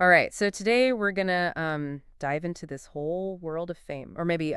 All right, so today we're gonna dive into this whole world of fame, or maybe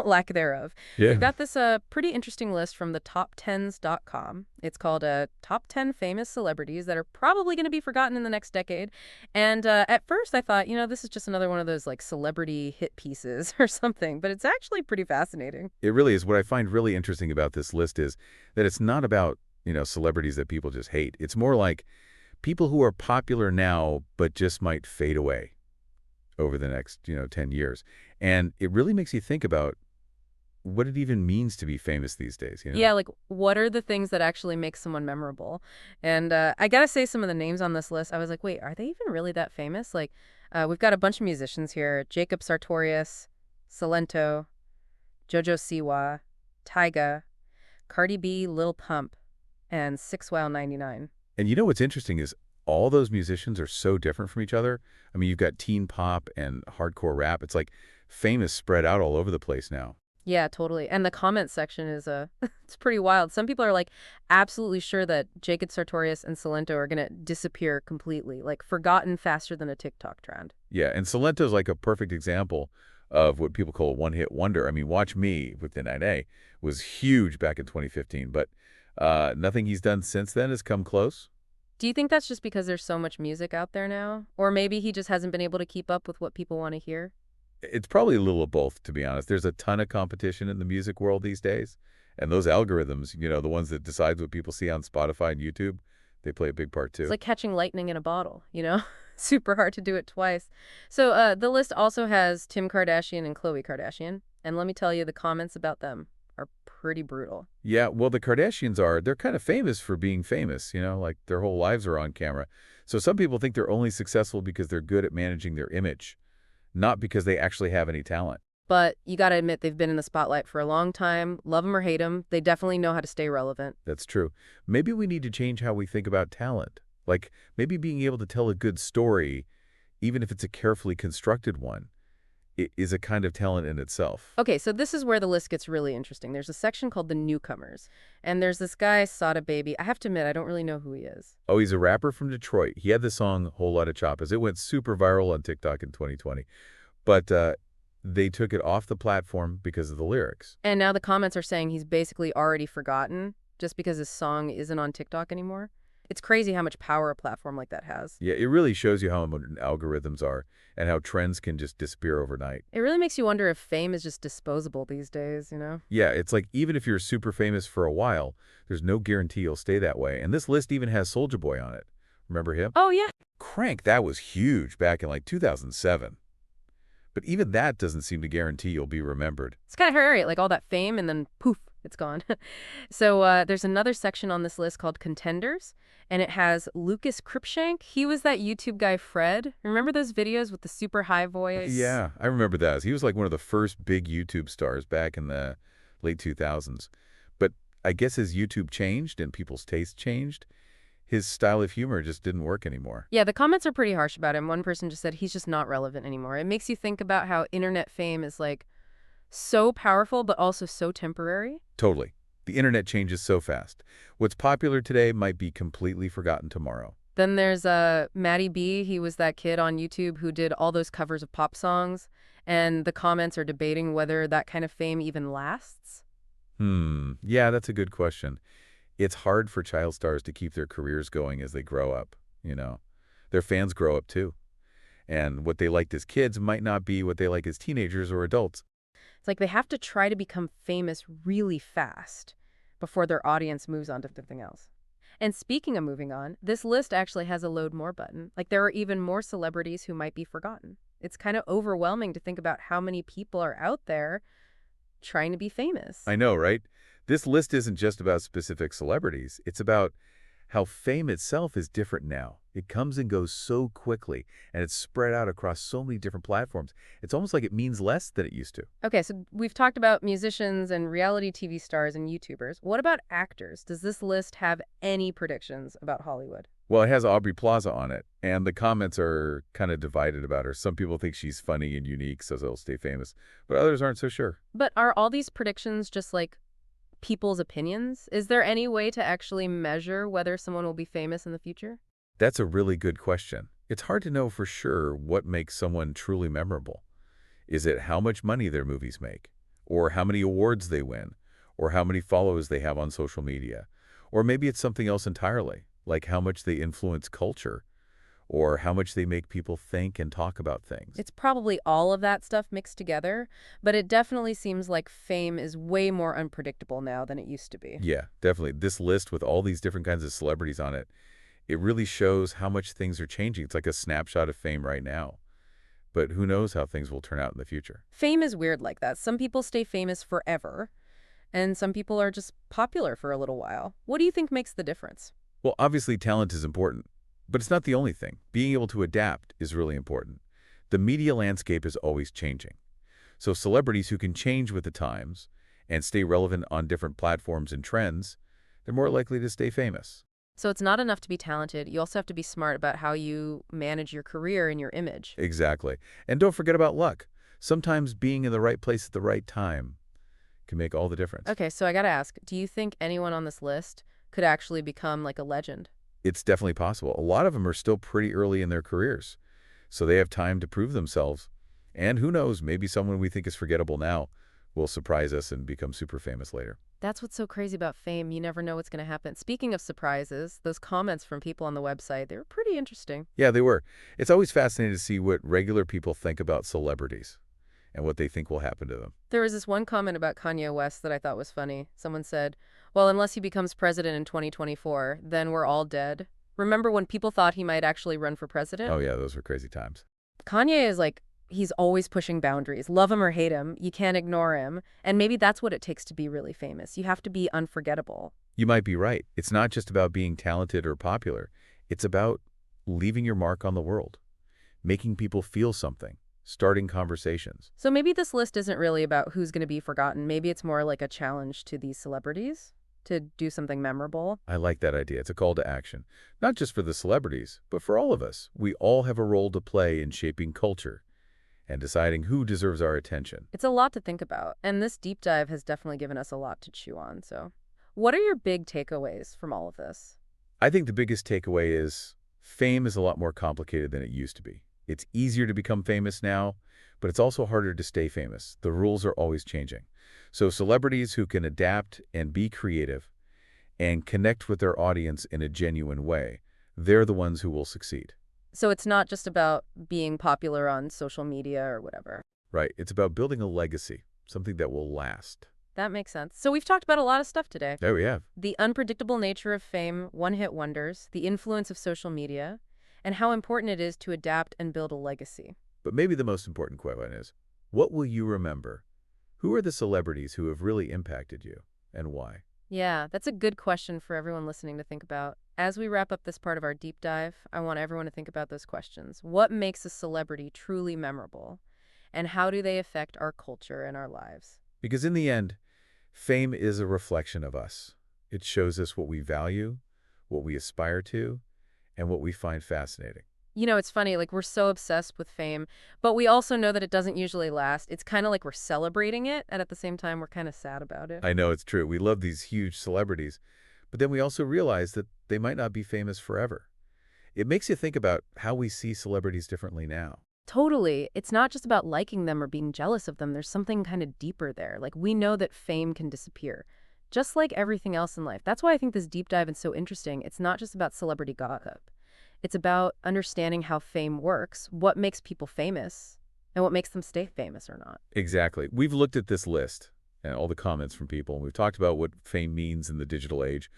lack thereof. We've Yeah. got this pretty interesting list from the top10s.com. It's called Top 10 Famous Celebrities That Are Probably Gonna Be Forgotten in the Next Decade. And at first I thought, this is just another one of those like celebrity hit pieces or something, but it's actually pretty fascinating. It really is. What I find really interesting about this list is that it's not about, celebrities that people just hate. It's more like people who are popular now but just might fade away over the next, 10 years. And it really makes you think about what it even means to be famous these days. Yeah, like what are the things that actually make someone memorable? And I gotta say, some of the names on this list, I was like, wait, are they even really that famous? Like, we've got a bunch of musicians here: Jacob Sartorius, Salento, Jojo Siwa, Tyga, Cardi B, Lil Pump, and 6 Wow 99. And you know what's interesting is all those musicians are so different from each other. I mean, you've got teen pop and hardcore rap. It's like famous spread out all over the place now. Yeah, totally. And the comment section is it's pretty wild. Some people are like absolutely sure that Jacob Sartorius and Salento are gonna disappear completely, like forgotten faster than a TikTok trend. Yeah, and Salento's like a perfect example of what people call a one-hit wonder. I mean, Watch Me with the 9A was huge back in 2015, but nothing he's done since then has come close. Do you think that's just because there's so much music out there now? Or maybe he just hasn't been able to keep up with what people want to hear? It's probably a little of both, to be honest. There's a ton of competition in the music world these days, and those algorithms, the ones that decide what people see on Spotify and YouTube, they play a big part It's too. like catching lightning in a bottle? Super hard to do it twice. So the list also has Tim Kardashian and Khloe Kardashian. And let me tell you, the comments about them are pretty brutal. Yeah, well, the Kardashians they're kind of famous for being famous, like their whole lives are on camera. So some people think they're only successful because they're good at managing their image, not because they actually have any talent. But you got to admit, they've been in the spotlight for a long time. Love them or hate them, they definitely know how to stay relevant. That's true. Maybe we need to change how we think about talent. Like maybe being able to tell a good story, even if it's a carefully constructed one, is a kind of talent in itself. Okay, so this is where the list gets really interesting. There's a section called the newcomers, and there's this guy, Sada Baby. I have to admit, I don't really know who he is. Oh, he's a rapper from Detroit. He had the song Whole Lotta Choppers. It went super viral on TikTok in 2020. But they took it off the platform because of the lyrics. And now the comments are saying he's basically already forgotten just because his song isn't on TikTok anymore. It's crazy how much power a platform like that has. Yeah, it really shows you how important algorithms are and how trends can just disappear overnight. It really makes you wonder if fame is just disposable these days? Yeah, it's like even if you're super famous for a while, there's no guarantee you'll stay that way. And this list even has Soulja Boy on it. Remember him? Oh, yeah. Crank, that was huge back in like 2007. But even that doesn't seem to guarantee you'll be remembered. It's kind of hairy, like all that fame and then poof, it's gone. So there's another section on this list called Contenders, and it has Lucas Cruikshank. He was that YouTube guy, Fred. Remember those videos with the super high voice? Yeah, I remember that. He was like one of the first big YouTube stars back in the late 2000s. But I guess as YouTube changed and people's taste changed, his style of humor just didn't work anymore. Yeah, the comments are pretty harsh about him. One person just said he's just not relevant anymore. It makes you think about how internet fame is like so powerful, but also so temporary. Totally. The internet changes so fast. What's popular today might be completely forgotten tomorrow. Then there's Matty B. He was that kid on YouTube who did all those covers of pop songs, and the comments are debating whether that kind of fame even lasts. Yeah, that's a good question. It's hard for child stars to keep their careers going as they grow up. Their fans grow up too. And what they liked as kids might not be what they like as teenagers or adults. It's like they have to try to become famous really fast before their audience moves on to something else. And speaking of moving on, this list actually has a load more button. Like there are even more celebrities who might be forgotten. It's kind of overwhelming to think about how many people are out there trying to be famous. I know, right? This list isn't just about specific celebrities. It's about how fame itself is different now. It comes and goes so quickly, and it's spread out across so many different platforms. It's almost like it means less than it used to. Okay, so we've talked about musicians and reality TV stars and YouTubers. What about actors? Does this list have any predictions about Hollywood? Well, it has Aubrey Plaza on it, and the comments are kind of divided about her. Some people think she's funny and unique, so they'll stay famous, but others aren't so sure. But are all these predictions just like people's opinions? Is there any way to actually measure whether someone will be famous in the future? That's a really good question. It's hard to know for sure what makes someone truly memorable. Is it how much money their movies make? Or how many awards they win? Or how many followers they have on social media? Or maybe it's something else entirely, like how much they influence culture, or how much they make people think and talk about things. It's probably all of that stuff mixed together, but it definitely seems like fame is way more unpredictable now than it used to be. Yeah, definitely. This list with all these different kinds of celebrities on it, it really shows how much things are changing. It's like a snapshot of fame right now. But who knows how things will turn out in the future. Fame is weird like that. Some people stay famous forever, and some people are just popular for a little while. What do you think makes the difference? Well, obviously talent is important, but it's not the only thing. Being able to adapt is really important. The media landscape is always changing. So celebrities who can change with the times and stay relevant on different platforms and trends, they're more likely to stay famous. So it's not enough to be talented. You also have to be smart about how you manage your career and your image. Exactly. And don't forget about luck. Sometimes being in the right place at the right time can make all the difference. Okay, so I gotta ask, do you think anyone on this list could actually become like a legend? It's definitely possible. A lot of them are still pretty early in their careers, so they have time to prove themselves. And who knows, maybe someone we think is forgettable now will surprise us and become super famous later. That's what's so crazy about fame. You never know what's going to happen. Speaking of surprises, those comments from people on the website, they were pretty interesting. Yeah, they were. It's always fascinating to see what regular people think about celebrities and what they think will happen to them. There was this one comment about Kanye West that I thought was funny. Someone said, well, unless he becomes president in 2024, then we're all dead. Remember when people thought he might actually run for president? Oh yeah, those were crazy times. Kanye is like, he's always pushing boundaries. Love him or hate him, you can't ignore him. And maybe that's what it takes to be really famous. You have to be unforgettable. You might be right. It's not just about being talented or popular. It's about leaving your mark on the world, making people feel something, starting conversations. So maybe this list isn't really about who's going to be forgotten. Maybe it's more like a challenge to these celebrities to do something memorable. I like that idea. It's a call to action, not just for the celebrities, but for all of us. We all have a role to play in shaping culture and deciding who deserves our attention. It's a lot to think about, and this deep dive has definitely given us a lot to chew on. So what are your big takeaways from all of this? I think the biggest takeaway is fame is a lot more complicated than it used to be. It's easier to become famous now, but it's also harder to stay famous. The rules are always changing. So celebrities who can adapt and be creative and connect with their audience in a genuine way, they're the ones who will succeed. So it's not just about being popular on social media or whatever. Right? It's about building a legacy, something that will last. That makes sense. So we've talked about a lot of stuff today. There we have. The unpredictable nature of fame, one-hit wonders, the influence of social media, and how important it is to adapt and build a legacy. But maybe the most important question is, what will you remember? Who are the celebrities who have really impacted you, and why? Yeah, that's a good question for everyone listening to think about. As we wrap up this part of our deep dive, I want everyone to think about those questions. What makes a celebrity truly memorable? And how do they affect our culture and our lives? Because in the end, fame is a reflection of us. It shows us what we value, what we aspire to, and what we find fascinating. You know, it's funny, like we're so obsessed with fame, but we also know that it doesn't usually last. It's kind of like we're celebrating it, and at the same time, we're kind of sad about it. I know it's true. We love these huge celebrities, but then we also realize that they might not be famous forever. It makes you think about how we see celebrities differently now. Totally. It's not just about liking them or being jealous of them. There's something kind of deeper there. Like we know that fame can disappear, just like everything else in life. That's why I think this deep dive is so interesting. It's not just about celebrity gossip. It's about understanding how fame works, what makes people famous, and what makes them stay famous or not. Exactly. We've looked at this list and all the comments from people, and we've talked about what fame means in the digital age.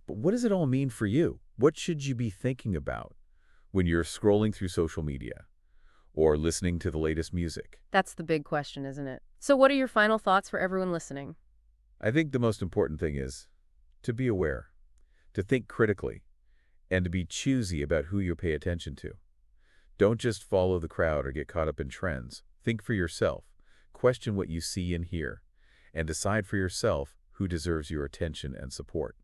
But what does it all mean for you? What should you be thinking about when you're scrolling through social media or listening to the latest music? That's the big question, isn't it? So what are your final thoughts for everyone listening? I think the most important thing is to be aware, to think critically, and to be choosy about who you pay attention to. Don't just follow the crowd or get caught up in trends. Think for yourself, question what you see and hear, and decide for yourself who deserves your attention and support.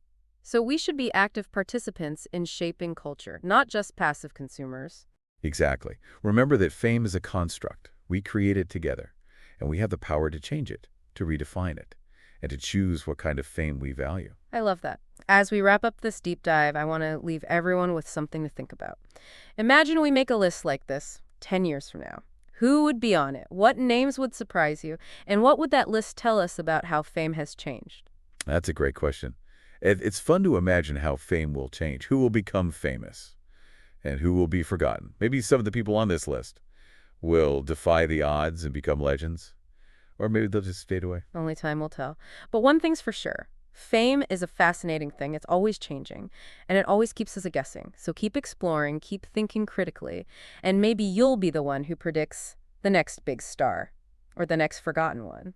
So we should be active participants in shaping culture, not just passive consumers. Exactly. Remember that fame is a construct. We create it together, and we have the power to change it, to redefine it. and to choose what kind of fame we value. I love that. As we wrap up this deep dive, I want to leave everyone with something to think about. Imagine we make a list like this 10 years from now. Who would be on it? What names would surprise you? And what would that list tell us about how fame has changed? That's a great question. It's fun to imagine how fame will change, who will become famous, and who will be forgotten. Maybe some of the people on this list will defy the odds and become legends, or maybe they'll just fade away. Only time will tell. But one thing's for sure. Fame is a fascinating thing. It's always changing, and it always keeps us guessing. So keep exploring, keep thinking critically, and maybe you'll be the one who predicts the next big star or the next forgotten one.